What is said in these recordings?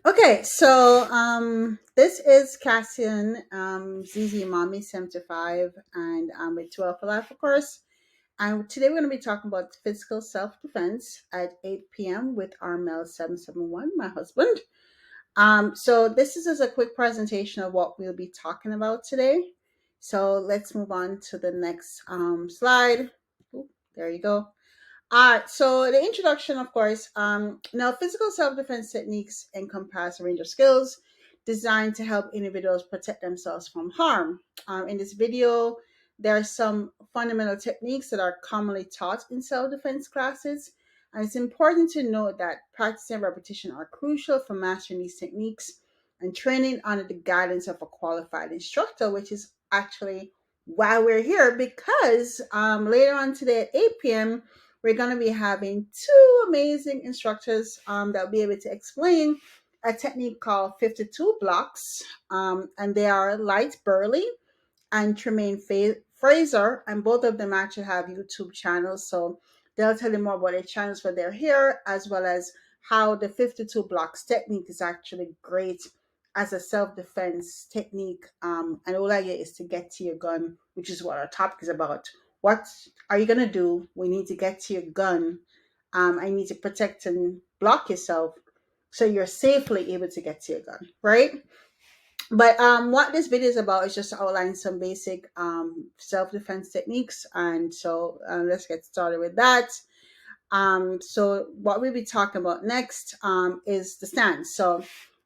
Okay, so this is Cassian, ZZ Mommy 75, and I'm with 12 for Life, of course. And today we're going to be talking about physical self defense at 8 p.m. with Armel 771, my husband. So this is just a quick presentation of what we'll be talking about today. So let's move on to the next slide. Ooh, there you go. All right, so the introduction, of course. Now, physical self defense techniques encompass a range of skills designed to help individuals protect themselves from harm. In this video, there are some fundamental techniques that are commonly taught in self defense classes. And it's important to note that practice and repetition are crucial for mastering these techniques and training under the guidance of a qualified instructor, which is actually why we're here because later on today at 8 p.m we're going to be having two amazing instructors that will be able to explain a technique called 52 blocks. And they are Light Burley and Tremaine Fraser, and both of them actually have YouTube channels. So they'll tell you more about their channels when they're here, as well as how the 52 blocks technique is actually great as a self defense technique. And all I get is to get to your gun, which is what our topic is about. What are you going to do when you need to get to your gun? I need to protect and block yourself so you're safely able to get to your gun, right? But what this video is about is just to outline some basic self-defense techniques, and so let's get started with that. So what we'll be talking about next is the stance. So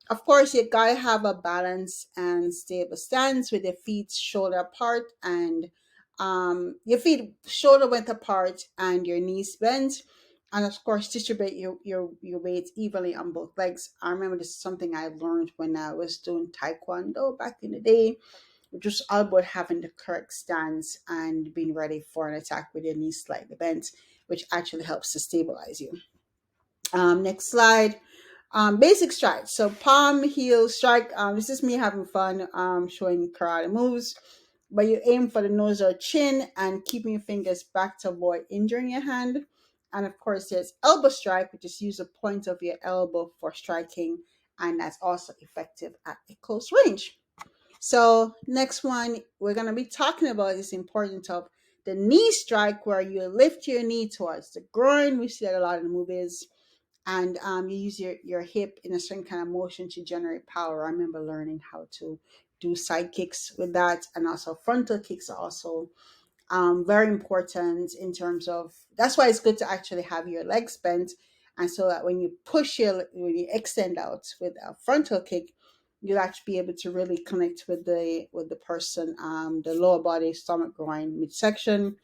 of course you gotta have a balanced and stable stance with your feet shoulder apart and your feet shoulder width apart and your knees bent, and of course distribute your weight evenly on both legs. I remember this is something I learned when I was doing taekwondo back in the day, just all about having the correct stance and being ready for an attack with your knees slightly bent, which actually helps to stabilize you. Next slide. Basic strike. So palm, heel, strike. This is me having fun showing karate moves. But you aim for the nose or chin and keeping your fingers back to avoid injuring your hand. And of course, there's elbow strike, which is use the point of your elbow for striking, and that's also effective at a close range. So next one we're gonna be talking about is important of the knee strike, where you lift your knee towards the groin. We see that a lot in the movies, and you use your hip in a certain kind of motion to generate power. I remember learning how to do side kicks with that, and also frontal kicks are also very important in terms of. That's why it's good to actually have your legs bent, and so that when you extend out with a frontal kick, you'll actually be able to really connect with the person, the lower body, stomach, groin, midsection,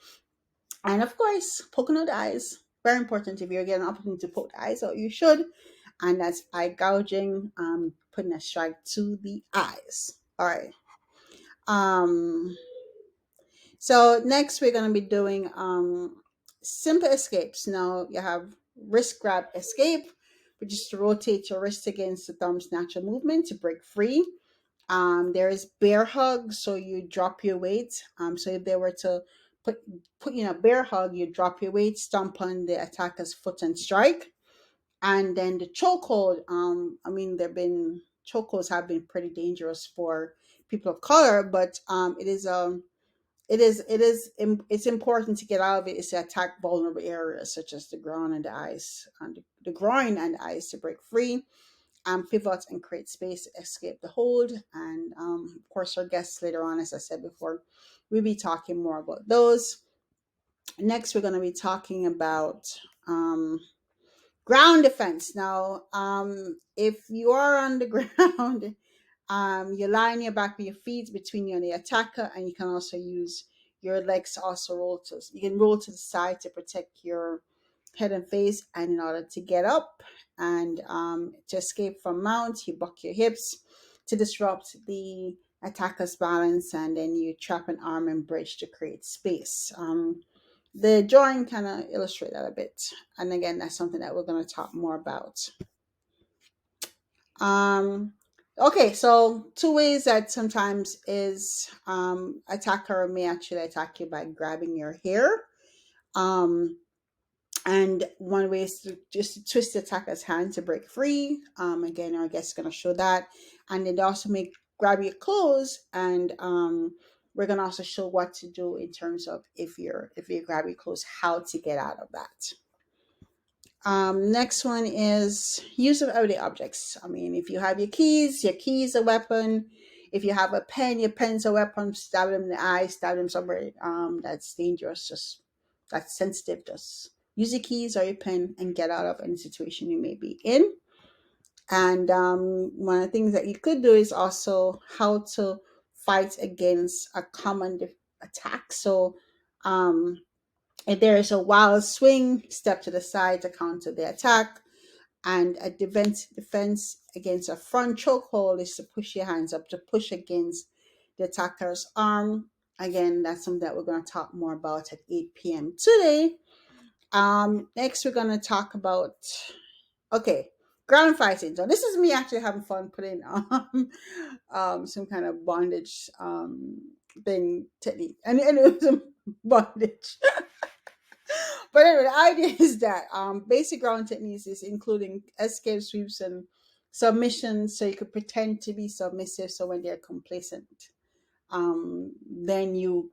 and of course, poking out the eyes. Very important. If you're getting an opportunity to poke the eyes out, you should. And that's eye gouging, putting a strike to the eyes. All right. Um, so next we're going to be doing simple escapes. Now you have wrist grab escape, which is to rotate your wrist against the thumb's natural movement to break free. There is bear hug, so you drop your weight. So if they were to put put in a bear hug, you drop your weight, stomp on the attacker's foot and strike. And then the chokehold. I mean, there've been chokeholds have been pretty dangerous for people of color, but it's important to get out of it is to attack vulnerable areas such as the groin and the eyes, and the groin and the eyes to break free, pivot and create space to escape the hold. And of course, our guests later on, as I said before, we'll be talking more about those. Next, we're going to be talking about ground defense. Now, if you are on the ground, you lie on your back with your feet between you and the attacker, and you can also use your legs to also roll to. You can roll to the side to protect your head and face, and in order to get up and to escape from mount, you buck your hips to disrupt the attacker's balance, and then you trap an arm and bridge to create space. The drawing kind of illustrate that a bit, and again, that's something that we're going to talk more about. um okay, so two ways that sometimes is attacker may actually attack you by grabbing your hair. um And one way is to just twist the attacker's hand to break free. Again, our guest is going to show that. And then they also make grab your clothes, and we're going to also show what to do in terms of if you grab your clothes, how to get out of that. Next one is use of everyday objects. I mean, if you have your keys a weapon. If you have a pen, your pen's a weapon. Stab them in the eye, stab them somewhere that's dangerous, just that's sensitive. Just use your keys or your pen and get out of any situation you may be in. And one of the things that you could do is also how to fight against a common attack. So, if there is a wild swing, step to the side to counter the attack. And a defense against a front chokehold is to push your hands up to push against the attacker's arm. Again, that's something that we're going to talk more about at 8 p.m. today. Next, we're going to talk about, okay, ground fighting. So this is me actually having fun putting some kind of bondage thing technique. And it was a bondage. But anyway, the idea is that basic ground techniques is including escape sweeps and submissions, so you could pretend to be submissive. So when they're complacent, then you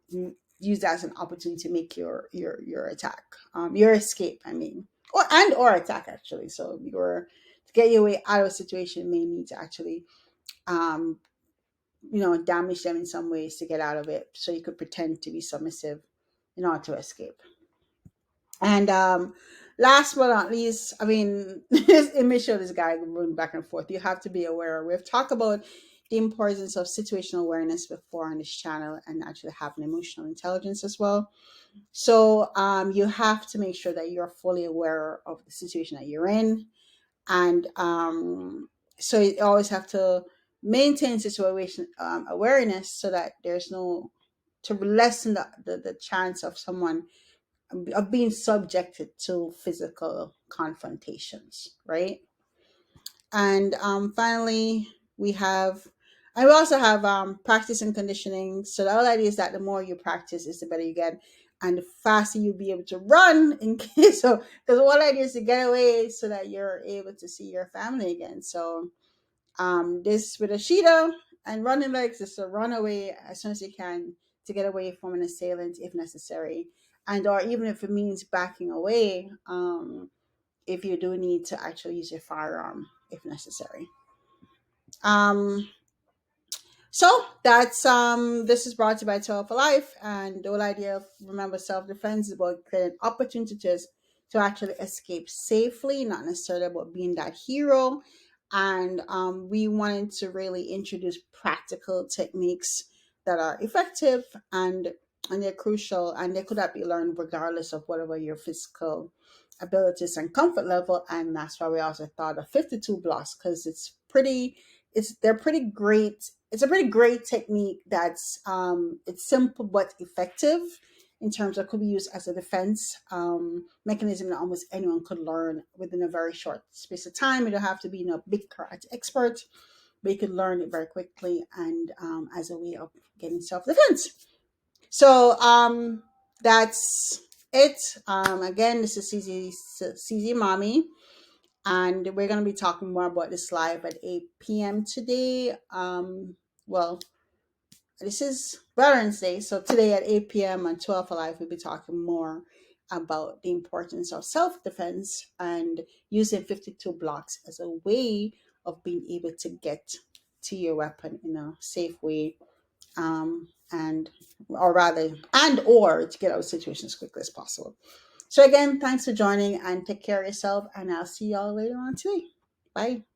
use that as an opportunity to make your attack, your escape. I mean, or attack actually. So your to get your way out of a situation may need to actually um, damage them in some ways to get out of it. So you could pretend to be submissive in order to escape. And last but not least, I mean, this image show this guy going back and forth. You have to be aware. We've talked about the importance of situational awareness before on this channel, and actually having emotional intelligence as well. So you have to make sure that you're fully aware of the situation that you're in, and so you always have to maintain situation awareness so that there's no to lessen the chance of someone of being subjected to physical confrontations, right? And finally, we have, and we also have practice and conditioning. So the whole idea is that the more you practice, is the better you get, and the faster you'll be able to run in case. So, because the whole idea is to get away so that you're able to see your family again. So this with a cheetah and running legs is to run away as soon as you can to get away from an assailant if necessary, and or even if it means backing away, if you do need to actually use your firearm if necessary. Um, so that's this is brought to you by 12 for Life, and the whole idea of remember self-defense is about creating opportunities to actually escape safely, not necessarily about being that hero. And we wanted to really introduce practical techniques that are effective, and they're crucial, and they could not be learned regardless of whatever your physical abilities and comfort level. And that's why we also thought of 52 blocks, because they're pretty great. It's a pretty great technique that's it's simple but effective in terms of could be used as a defense mechanism that almost anyone could learn within a very short space of time. You don't have to be a big karate expert, but you can learn it very quickly, and as a way of getting self-defense. So that's it. Again, this is CZ Mommy, and we're going to be talking more about this live at 8 p.m. today. Well, this is Veterans Day, so today at 8 p.m. on 12 Alive, we'll be talking more about the importance of self-defense and using 52 blocks as a way of being able to get to your weapon in a safe way, and or rather and or to get out of situations as quickly as possible. So again, thanks for joining, and take care of yourself, and I'll see y'all later on today. Bye.